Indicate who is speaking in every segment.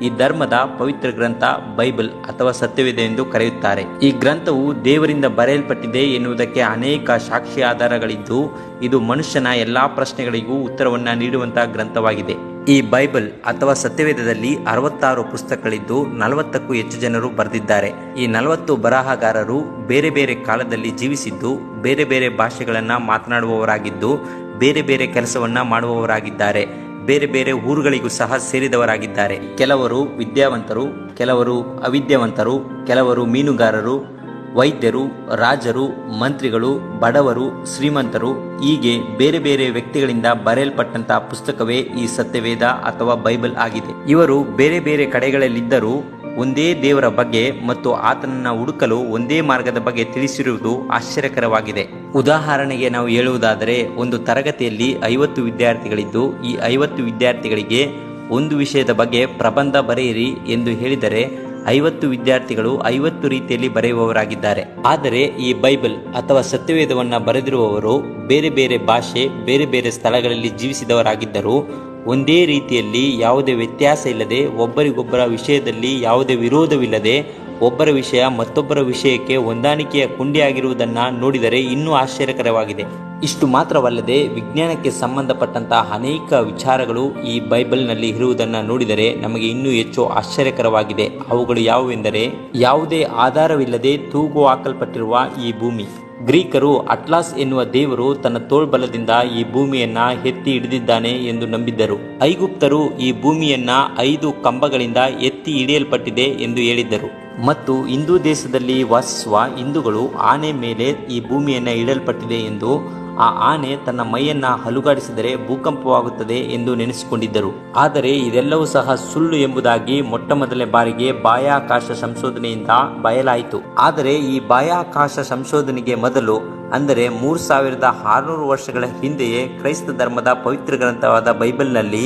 Speaker 1: ಈ ಧರ್ಮದ ಪವಿತ್ರ ಗ್ರಂಥ ಬೈಬಲ್ ಅಥವಾ ಸತ್ಯವೇದ ಎಂದು ಕರೆಯುತ್ತಾರೆ. ಈ ಗ್ರಂಥವು ದೇವರಿಂದ ಬರೆಯಲ್ಪಟ್ಟಿದೆ ಎನ್ನುವುದಕ್ಕೆ ಅನೇಕ ಸಾಕ್ಷಿ ಆಧಾರಗಳಿದ್ದು, ಇದು ಮನುಷ್ಯನ ಎಲ್ಲಾ ಪ್ರಶ್ನೆಗಳಿಗೂ ಉತ್ತರವನ್ನ ನೀಡುವಂತಹ ಗ್ರಂಥವಾಗಿದೆ. ಈ ಬೈಬಲ್ ಅಥವಾ ಸತ್ಯವೇದದಲ್ಲಿ 66 ಪುಸ್ತಕಗಳಿದ್ದು 40ಕ್ಕೂ ಹೆಚ್ಚು ಜನರು ಬರೆದಿದ್ದಾರೆ. ಈ 40 ಬರಹಗಾರರು ಬೇರೆ ಬೇರೆ ಕಾಲದಲ್ಲಿ ಜೀವಿಸಿದ್ದು, ಬೇರೆ ಬೇರೆ ಭಾಷೆಗಳನ್ನ ಮಾತನಾಡುವವರಾಗಿದ್ದು, ಬೇರೆ ಬೇರೆ ಕೆಲಸವನ್ನ ಮಾಡುವವರಾಗಿದ್ದಾರೆ. ಬೇರೆ ಬೇರೆ ಊರುಗಳಿಗೂ ಸಹ ಸೇರಿದವರಾಗಿದ್ದಾರೆ. ಕೆಲವರು ವಿದ್ಯಾವಂತರು, ಕೆಲವರು ಅವಿದ್ಯಾವಂತರು, ಕೆಲವರು ಮೀನುಗಾರರು, ವೈದ್ಯರು, ರಾಜರು, ಮಂತ್ರಿಗಳು, ಬಡವರು, ಶ್ರೀಮಂತರು, ಹೀಗೆ ಬೇರೆ ಬೇರೆ ವ್ಯಕ್ತಿಗಳಿಂದ ಬರೆಯಲ್ಪಟ್ಟಂತಹ ಪುಸ್ತಕವೇ ಈ ಸತ್ಯವೇದ ಅಥವಾ ಬೈಬಲ್ ಆಗಿದೆ. ಇವರು ಬೇರೆ ಬೇರೆ ಕಡೆಗಳಲ್ಲಿದ್ದರೂ ಒಂದೇ ದೇವರ ಬಗ್ಗೆ ಮತ್ತು ಆತನನ್ನ ಹುಡುಕಲು ಒಂದೇ ಮಾರ್ಗದ ಬಗ್ಗೆ ತಿಳಿಸಿರುವುದು ಆಶ್ಚರ್ಯಕರವಾಗಿದೆ. ಉದಾಹರಣೆಗೆ ನಾವು ಹೇಳುವುದಾದರೆ, ಒಂದು ತರಗತಿಯಲ್ಲಿ 50 ವಿದ್ಯಾರ್ಥಿಗಳಿದ್ದು, ಈ 50 ವಿದ್ಯಾರ್ಥಿಗಳಿಗೆ ಒಂದು ವಿಷಯದ ಬಗ್ಗೆ ಪ್ರಬಂಧ ಬರೆಯಿರಿ ಎಂದು ಹೇಳಿದರೆ 50 ವಿದ್ಯಾರ್ಥಿಗಳು 50 ರೀತಿಯಲ್ಲಿ ಬರೆಯುವವರಾಗಿದ್ದಾರೆ. ಆದರೆ ಈ ಬೈಬಲ್ ಅಥವಾ ಸತ್ಯವೇದವನ್ನ ಬರೆದಿರುವವರು ಬೇರೆ ಬೇರೆ ಭಾಷೆ, ಬೇರೆ ಬೇರೆ ಸ್ಥಳಗಳಲ್ಲಿ ಜೀವಿಸಿದವರಾಗಿದ್ದರೂ ಒಂದೇ ರೀತಿಯಲ್ಲಿ ಯಾವುದೇ ವ್ಯತ್ಯಾಸ ಇಲ್ಲದೆ, ಒಬ್ಬರಿಗೊಬ್ಬರ ವಿಷಯದಲ್ಲಿ ಯಾವುದೇ ವಿರೋಧವಿಲ್ಲದೆ, ಒಬ್ಬರ ವಿಷಯ ಮತ್ತೊಬ್ಬರ ವಿಷಯಕ್ಕೆ ಹೊಂದಾಣಿಕೆಯ ಕೊಂಡಿಯಾಗಿರುವುದನ್ನು ನೋಡಿದರೆ ಇನ್ನೂ ಆಶ್ಚರ್ಯಕರವಾಗಿದೆ. ಇಷ್ಟು ಮಾತ್ರವಲ್ಲದೆ, ವಿಜ್ಞಾನಕ್ಕೆ ಸಂಬಂಧಪಟ್ಟಂತಹ ಅನೇಕ ವಿಚಾರಗಳು ಈ ಬೈಬಲ್ನಲ್ಲಿ ಇರುವುದನ್ನು ನೋಡಿದರೆ ನಮಗೆ ಇನ್ನೂ ಹೆಚ್ಚು ಆಶ್ಚರ್ಯಕರವಾಗಿದೆ. ಅವುಗಳು ಯಾವುವೆಂದರೆ, ಯಾವುದೇ ಆಧಾರವಿಲ್ಲದೆ ತೂಗು ಹಾಕಲ್ಪಟ್ಟಿರುವ ಈ ಭೂಮಿ. ಗ್ರೀಕರು ಅಟ್ಲಾಸ್ ಎನ್ನುವ ದೇವರು ತನ್ನ ತೋಳ್ಬಲದಿಂದ ಈ ಭೂಮಿಯನ್ನ ಎತ್ತಿ ಹಿಡಿದಿದ್ದಾನೆ ಎಂದು ನಂಬಿದ್ದರು. ಐಗುಪ್ತರು ಈ ಭೂಮಿಯನ್ನ 5 ಕಂಬಗಳಿಂದ ಎತ್ತಿ ಹಿಡಿಯಲ್ಪಟ್ಟಿದೆ ಎಂದು ಹೇಳಿದ್ದರು. ಮತ್ತು ಹಿಂದೂ ದೇಶದಲ್ಲಿ ವಾಸಿಸುವ ಹಿಂದೂಗಳು ಆನೆ ಮೇಲೆ ಈ ಭೂಮಿಯನ್ನ ಇಡಲ್ಪಟ್ಟಿದೆ ಎಂದು, ಆ ಆನೆ ತನ್ನ ಮೈಯನ್ನ ಅಲುಗಾಡಿಸಿದರೆ ಭೂಕಂಪವಾಗುತ್ತದೆ ಎಂದು ನೆನೆಸಿಕೊಂಡಿದ್ದರು. ಆದರೆ ಇದೆಲ್ಲವೂ ಸಹ ಸುಳ್ಳು ಎಂಬುದಾಗಿ ಮೊಟ್ಟ ಮೊದಲನೇ ಬಾರಿಗೆ ಬಾಹ್ಯಾಕಾಶ ಸಂಶೋಧನೆಯಿಂದ ಬಯಲಾಯಿತು. ಆದರೆ ಈ ಬಾಹ್ಯಾಕಾಶ ಸಂಶೋಧನೆಗೆ ಮೊದಲು, ಅಂದರೆ 3600 ವರ್ಷಗಳ ಹಿಂದೆಯೇ ಕ್ರೈಸ್ತ ಧರ್ಮದ ಪವಿತ್ರ ಗ್ರಂಥವಾದ ಬೈಬಲ್ನಲ್ಲಿ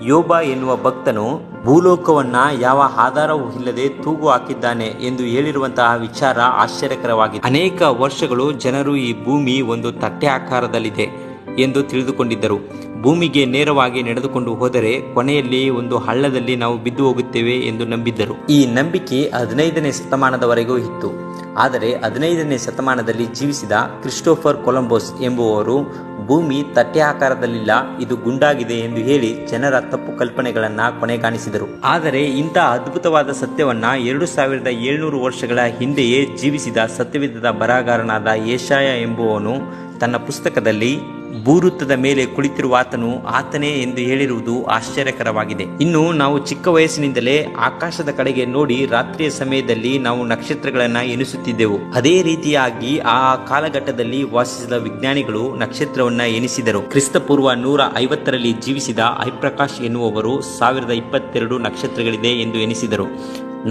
Speaker 1: ಯೋಬ ಎನ್ನುವ ಭಕ್ತನು ಭೂಲೋಕವನ್ನ ಯಾವ ಆಧಾರವೂ ಇಲ್ಲದೆ ತೂಗು ಹಾಕಿದ್ದಾನೆ ಎಂದು ಹೇಳಿರುವಂತಹ ವಿಚಾರ ಆಶ್ಚರ್ಯಕರವಾಗಿದೆ. ಅನೇಕ ವರ್ಷಗಳು ಜನರು ಈ ಭೂಮಿ ಒಂದು ತಟ್ಟೆ ಆಕಾರದಲ್ಲಿದೆ ಎಂದು ತಿಳಿದುಕೊಂಡಿದ್ದರು. ಭೂಮಿಗೆ ನೇರವಾಗಿ ನಡೆದುಕೊಂಡು ಹೋದರೆ ಕೊನೆಯಲ್ಲಿ ಒಂದು ಹಳ್ಳದಲ್ಲಿ ನಾವು ಬಿದ್ದು ಹೋಗುತ್ತೇವೆ ಎಂದು ನಂಬಿದ್ದರು. ಈ ನಂಬಿಕೆ 15ನೇ ಶತಮಾನದವರೆಗೂ ಇತ್ತು. ಆದರೆ 15ನೇ ಶತಮಾನದಲ್ಲಿ ಜೀವಿಸಿದ ಕ್ರಿಸ್ಟೋಫರ್ ಕೊಲಂಬಸ್ ಎಂಬುವವರು ಭೂಮಿ ತಟ್ಟೆ ಆಕಾರದಲ್ಲಿಲ್ಲ, ಇದು ಗುಂಡಾಗಿದೆ ಎಂದು ಹೇಳಿ ಜನರ ತಪ್ಪು ಕಲ್ಪನೆಗಳನ್ನ ಕೊನೆಗಾಣಿಸಿದರು. ಆದರೆ ಇಂಥ ಅದ್ಭುತವಾದ ಸತ್ಯವನ್ನ 2700 ವರ್ಷಗಳ ಹಿಂದೆಯೇ ಜೀವಿಸಿದ ಸತ್ಯವೇದದ ಬರಹಗಾರನಾದ ಯೆಶಾಯ ಎಂಬುವವನು ತನ್ನ ಪುಸ್ತಕದಲ್ಲಿ ಭೂವೃತ್ತದ ಮೇಲೆ ಕುಳಿತಿರುವಾತನು ಆತನೇ ಎಂದು ಹೇಳಿರುವುದು ಆಶ್ಚರ್ಯಕರವಾಗಿದೆ. ಇನ್ನು ನಾವು ಚಿಕ್ಕ ವಯಸ್ಸಿನಿಂದಲೇ ಆಕಾಶದ ಕಡೆಗೆ ನೋಡಿ ರಾತ್ರಿಯ ಸಮಯದಲ್ಲಿ ನಾವು ನಕ್ಷತ್ರಗಳನ್ನ ಎನಿಸುತ್ತಿದ್ದೆವು. ಅದೇ ರೀತಿಯಾಗಿ ಆ ಕಾಲಘಟ್ಟದಲ್ಲಿ ವಾಸಿಸಿದ ವಿಜ್ಞಾನಿಗಳು ನಕ್ಷತ್ರವನ್ನ ಎನಿಸಿದರು. ಕ್ರಿಸ್ತಪೂರ್ವ 150ರಲ್ಲಿ ಜೀವಿಸಿದ ಐಪ್ರಕಾಶ್ ಎನ್ನುವವರು 1022 ನಕ್ಷತ್ರಗಳಿದೆ ಎಂದು ಎನಿಸಿದರು.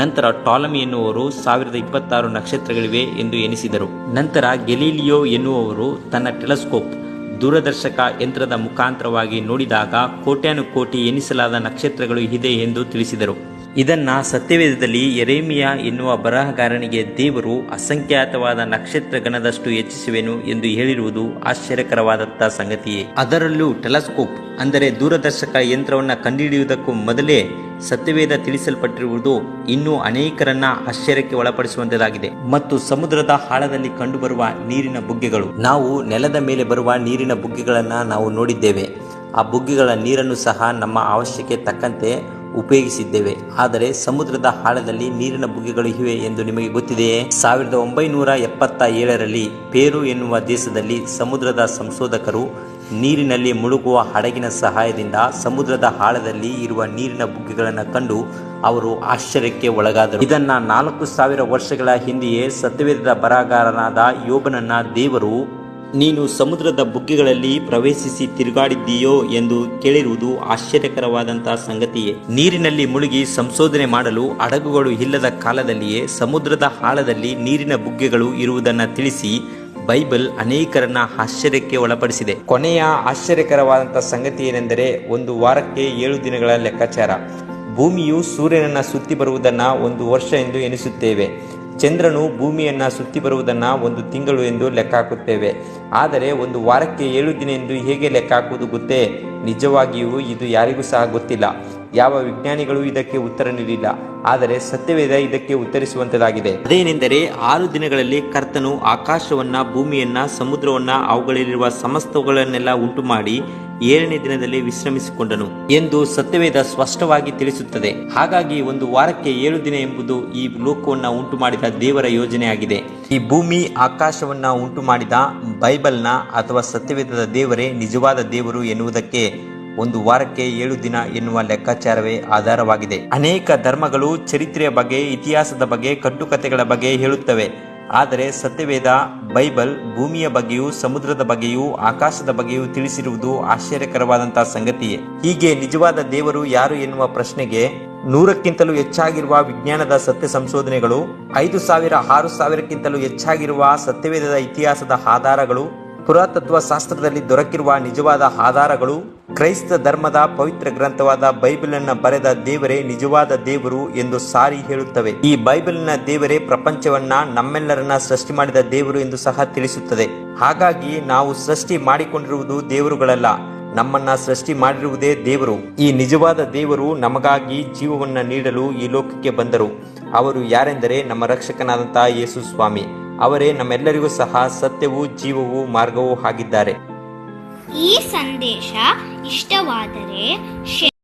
Speaker 1: ನಂತರ ಟಾಲಮಿ ಎನ್ನುವರು 1026 ನಕ್ಷತ್ರಗಳಿವೆ ಎಂದು ಎನಿಸಿದರು. ನಂತರ ಗೆಲೀಲಿಯೋ ಎನ್ನುವವರು ತನ್ನ ಟೆಲಿಸ್ಕೋಪ್ ದೂರದರ್ಶಕ ಯಂತ್ರದ ಮುಖಾಂತರವಾಗಿ ನೋಡಿದಾಗ ಕೋಟ್ಯಾನುಕೋಟಿ ಎನಿಸಲಾದ ನಕ್ಷತ್ರಗಳು ಇದೆ ಎಂದು ತಿಳಿಸಿದರು. ಇದನ್ನ ಸತ್ಯವೇದದಲ್ಲಿ ಯೆರೆಮೀಯ ಎನ್ನುವ ಬರಹಗಾರನಿಗೆ ದೇವರು ಅಸಂಖ್ಯಾತವಾದ ನಕ್ಷತ್ರ ಗಣದಷ್ಟು ಹೆಚ್ಚಿಸುವೆನು ಎಂದು ಹೇಳಿರುವುದು ಆಶ್ಚರ್ಯಕರವಾದಂತಹ ಸಂಗತಿಯೇ. ಅದರಲ್ಲೂ ಟೆಲಿಸ್ಕೋಪ್ ಅಂದರೆ ದೂರದರ್ಶಕ ಯಂತ್ರವನ್ನು ಕಂಡುಹಿಡಿಯುವುದಕ್ಕೂ ಮೊದಲೇ ಸತ್ಯವೇದ ತಿಳಿಸಲ್ಪಟ್ಟಿರುವುದು ಇನ್ನೂ ಅನೇಕರನ್ನ ಆಶ್ಚರ್ಯಕ್ಕೆ ಒಳಪಡಿಸುವಂತದಾಗಿದೆ. ಮತ್ತು ಸಮುದ್ರದ ಆಳದಲ್ಲಿ ಕಂಡುಬರುವ ನೀರಿನ ಬುಗ್ಗೆಗಳು, ನಾವು ನೆಲದ ಮೇಲೆ ಬರುವ ನೀರಿನ ಬುಗ್ಗೆಗಳನ್ನ ನಾವು ನೋಡಿದ್ದೇವೆ. ಆ ಬುಗ್ಗೆಗಳ ನೀರನ್ನು ಸಹ ನಮ್ಮ ಅವಶ್ಯಕ್ಕೆ ತಕ್ಕಂತೆ ಉಪಯೋಗಿಸಿದ್ದೇವೆ. ಆದರೆ ಸಮುದ್ರದ ಆಳದಲ್ಲಿ ನೀರಿನ ಬುಗ್ಗೆಗಳು ಇವೆ ಎಂದು ನಿಮಗೆ ಗೊತ್ತಿದೆಯೇ? 1977ರಲ್ಲಿ ಪೇರು ಎನ್ನುವ ದೇಶದಲ್ಲಿ ಸಮುದ್ರದ ಸಂಶೋಧಕರು ನೀರಿನಲ್ಲಿ ಮುಳುಗುವ ಹಡಗಿನ ಸಹಾಯದಿಂದ ಸಮುದ್ರದ ಆಳದಲ್ಲಿ ಇರುವ ನೀರಿನ ಬುಗ್ಗೆಗಳನ್ನು ಕಂಡು ಅವರು ಆಶ್ಚರ್ಯಕ್ಕೆ ಒಳಗಾದರು. ಇದನ್ನ 4000 ವರ್ಷಗಳ ಹಿಂದೆಯೇ ಸತ್ಯವೇದದ ಬರಹಗಾರನಾದ ಯೋಬನನ್ನ ದೇವರು, ನೀನು ಸಮುದ್ರದ ಬುಗ್ಗೆಗಳಲ್ಲಿ ಪ್ರವೇಶಿಸಿ ತಿರುಗಾಡಿದ್ದೀಯೋ ಎಂದು ಕೇಳಿರುವುದು ಆಶ್ಚರ್ಯಕರವಾದಂತಹ ಸಂಗತಿಯೇ. ನೀರಿನಲ್ಲಿ ಮುಳುಗಿ ಸಂಶೋಧನೆ ಮಾಡಲು ಹಡಗುಗಳು ಇಲ್ಲದ ಕಾಲದಲ್ಲಿಯೇ ಸಮುದ್ರದ ಆಳದಲ್ಲಿ ನೀರಿನ ಬುಗ್ಗೆಗಳು ಇರುವುದನ್ನು ತಿಳಿಸಿ ಬೈಬಲ್ ಅನೇಕರನ್ನ ಆಶ್ಚರ್ಯಕ್ಕೆ ಒಳಪಡಿಸಿದೆ. ಕೊನೆಯ ಆಶ್ಚರ್ಯಕರವಾದಂತಹ ಸಂಗತಿ ಏನೆಂದರೆ, ಒಂದು ವಾರಕ್ಕೆ 7 ದಿನಗಳ ಲೆಕ್ಕಾಚಾರ. ಭೂಮಿಯು ಸೂರ್ಯನನ್ನ ಸುತ್ತಿ ಬರುವುದನ್ನ 1 ವರ್ಷ ಎಂದು ಎನಿಸುತ್ತೇವೆ. ಚಂದ್ರನು ಭೂಮಿಯನ್ನ ಸುತ್ತಿ ಬರುವುದನ್ನು 1 ತಿಂಗಳು ಎಂದು ಲೆಕ್ಕ ಹಾಕುತ್ತೇವೆ. ಆದರೆ ಒಂದು ವಾರಕ್ಕೆ 7 ದಿನ ಎಂದು ಹೇಗೆ ಲೆಕ್ಕ ಹಾಕುವುದು ಗೊತ್ತೇ? ನಿಜವಾಗಿಯೂ ಇದು ಯಾರಿಗೂ ಸಹ ಗೊತ್ತಿಲ್ಲ. ಯಾವ ವಿಜ್ಞಾನಿಗಳು ಇದಕ್ಕೆ ಉತ್ತರ ನೀಡಿಲ್ಲ. ಆದರೆ ಸತ್ಯವೇದ ಇದಕ್ಕೆ ಉತ್ತರಿಸುವಂತದಾಗಿದೆ. ಅದೇನೆಂದರೆ 6 ದಿನಗಳಲ್ಲಿ ಕರ್ತನು ಆಕಾಶವನ್ನ, ಭೂಮಿಯನ್ನ, ಸಮುದ್ರವನ್ನ, ಅವುಗಳಲ್ಲಿರುವ ಸಮಸ್ತಗಳನ್ನೆಲ್ಲ ಉಂಟು ಮಾಡಿ 7ನೇ ದಿನದಲ್ಲಿ ವಿಶ್ರಮಿಸಿಕೊಂಡನು ಎಂದು ಸತ್ಯವೇದ ಸ್ಪಷ್ಟವಾಗಿ ತಿಳಿಸುತ್ತದೆ. ಹಾಗಾಗಿ ಒಂದು ವಾರಕ್ಕೆ 7 ದಿನ ಎಂಬುದು ಈ ಲೋಕವನ್ನ ಉಂಟು ಮಾಡಿದ ದೇವರ ಯೋಜನೆಯಾಗಿದೆ. ಈ ಭೂಮಿ ಆಕಾಶವನ್ನ ಉಂಟು ಮಾಡಿದ ಬೈಬಲ್ನ ಅಥವಾ ಸತ್ಯವೇದದ ದೇವರೇ ನಿಜವಾದ ದೇವರು ಎನ್ನುವುದಕ್ಕೆ ಒಂದು ವಾರಕ್ಕೆ 7 ದಿನ ಎನ್ನುವ ಲೆಕ್ಕಾಚಾರವೇ ಆಧಾರವಾಗಿದೆ. ಅನೇಕ ಧರ್ಮಗಳು ಚರಿತ್ರೆಯ ಬಗ್ಗೆ, ಇತಿಹಾಸದ ಬಗ್ಗೆ, ಕಟ್ಟುಕತೆಗಳ ಬಗ್ಗೆ ಹೇಳುತ್ತವೆ. ಆದರೆ ಸತ್ಯವೇದ ಬೈಬಲ್ ಭೂಮಿಯ ಬಗ್ಗೆಯೂ, ಸಮುದ್ರದ ಬಗ್ಗೆಯೂ, ಆಕಾಶದ ಬಗ್ಗೆಯೂ ತಿಳಿಸಿರುವುದು ಆಶ್ಚರ್ಯಕರವಾದಂತಹ ಸಂಗತಿಯೇ. ಹೀಗೆ ನಿಜವಾದ ದೇವರು ಯಾರು ಎನ್ನುವ ಪ್ರಶ್ನೆಗೆ 100ಕ್ಕಿಂತಲೂ ಹೆಚ್ಚಾಗಿರುವ ವಿಜ್ಞಾನದ ಸತ್ಯ ಸಂಶೋಧನೆಗಳು, 5,000 6,000ಕ್ಕಿಂತಲೂ ಹೆಚ್ಚಾಗಿರುವ ಸತ್ಯವೇದದ ಇತಿಹಾಸದ ಆಧಾರಗಳು, ಪುರಾತತ್ವ ಶಾಸ್ತ್ರದಲ್ಲಿ ದೊರಕಿರುವ ನಿಜವಾದ ಆಧಾರಗಳು, ಕ್ರೈಸ್ತ ಧರ್ಮದ ಪವಿತ್ರ ಗ್ರಂಥವಾದ ಬೈಬಲನ್ನ ಬರೆದ ದೇವರೇ ನಿಜವಾದ ದೇವರು ಎಂದು ಸಾರಿ ಹೇಳುತ್ತವೆ. ಈ ಬೈಬಲಿನ ದೇವರೇ ಪ್ರಪಂಚವನ್ನ, ನಮ್ಮೆಲ್ಲರನ್ನ ಸೃಷ್ಟಿ ಮಾಡಿದ ದೇವರು ಎಂದು ಸಹ ತಿಳಿಸುತ್ತದೆ. ಹಾಗಾಗಿ ನಾವು ಸೃಷ್ಟಿ ಮಾಡಿಕೊಂಡಿರುವುದು ದೇವರುಗಳಲ್ಲ, ನಮ್ಮನ್ನ ಸೃಷ್ಟಿ ಮಾಡಿರುವುದೇ ದೇವರು. ಈ ನಿಜವಾದ ದೇವರು ನಮಗಾಗಿ ಜೀವವನ್ನ ನೀಡಲು ಈ ಲೋಕಕ್ಕೆ ಬಂದರು. ಅವರು ಯಾರೆಂದರೆ ನಮ್ಮ ರಕ್ಷಕನಾದಂತಹ ಯೇಸು ಸ್ವಾಮಿ. ಅವರೇ ನಮ್ಮೆಲ್ಲರಿಗೂ ಸಹ ಸತ್ಯವೂ, ಜೀವವೂ, ಮಾರ್ಗವೂ ಆಗಿದ್ದಾರೆ.
Speaker 2: ಈ ಸಂದೇಶ ಇಷ್ಟವಾದರೆ